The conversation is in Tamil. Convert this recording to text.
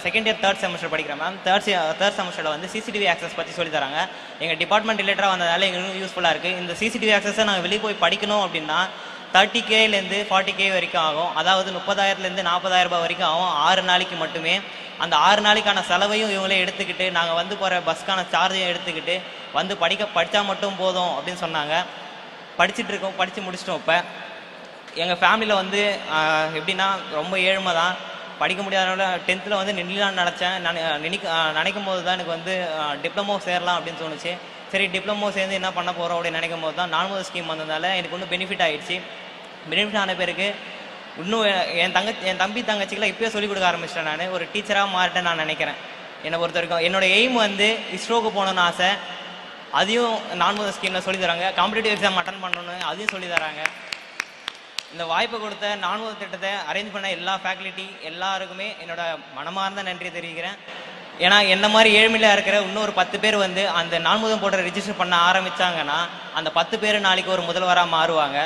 செகண்ட் இயர் தேர்ட் செமஸ்டர் படிக்கிறேன் மேம். தேர்ட் செமஸ்டரில் வந்து சிசிடிவி ஆக்சஸ் பற்றி சொல்லி தராங்க. எங்கள் டிபார்ட்மெண்ட் ரிலேட்டடாக வந்ததால் எங்களுக்கு யூஸ்ஃபுல்லாக இருக்குது. இந்த சிசிடிவி ஆக்சஸை நாங்கள் வெளியே போய் படிக்கணும் அப்படின்னா 30Kலேருந்து 40K வரைக்கும் ஆகும். அதாவது 30,000லேருந்து 40,000 ரூபாய் வரைக்கும் ஆகும் 6 நாளைக்கு மட்டுமே. அந்த 6 நாளைக்கான செலவையும் இவங்களே எடுத்துக்கிட்டு நாங்கள் வந்து போகிற பஸ்க்கான சார்ஜையும் எடுத்துக்கிட்டு வந்து படித்தா மட்டும் போதும் அப்படின்னு சொன்னாங்க. படித்து முடிச்சிட்டோம். இப்போ எங்கள் ஃபேமிலியில் வந்து எப்படின்னா ரொம்ப ஏழ்மை தான், படிக்க முடியாதனால 10th வந்து நினைலான்னு நினைக்கும் போது தான் எனக்கு வந்து டிப்ளமோ சேரலாம் அப்படின்னு தோணுச்சு. சரி டிப்ளமோ சேர்ந்து என்ன பண்ண போகிறோம் அப்படின்னு நினைக்கும் போது தான் 4வது ஸ்கீம் வந்ததால் எனக்கு ஒன்றும் பெனிஃபிட் ஆகிடுச்சு. பெனிஃபிட் ஆன பிறகு இன்னும் என் தம்பி தங்கச்சிக்கெல்லாம் இப்போயே சொல்லிக் கொடுக்க ஆரம்பிச்சிட்டேன். நான் ஒரு டீச்சராக மாறிட்டேன் நான் நினைக்கிறேன். என்னை பொறுத்த வரைக்கும் என்னோடய எய்ம் வந்து இஸ்ரோக்கு போகணுன்னு ஆசை. அதையும் 4வது ஸ்கீமில் சொல்லி தராங்க. காம்படிட்டிவ் எக்ஸாம் அட்டன் பண்ணணுன்னு அதையும் சொல்லி தராங்க. இந்த வாய்ப்பை கொடுத்த 4வது திட்டத்தை அரேஞ்ச் பண்ண எல்லா ஃபேக்கல்ட்டி எல்லாருக்குமே என்னோட மனமார்ந்த நன்றி தெரிவிக்கிறேன். ஏன்னா என்ன மாதிரி ஏழ்மையாக இருக்கிற இன்னொரு 10 பேர் வந்து அந்த 4வது போர்ட்டை ரிஜிஸ்டர் பண்ண ஆரம்பித்தாங்கன்னா அந்த 10 பேர் நாளைக்கு ஒரு முதல்வராக மாறுவாங்க.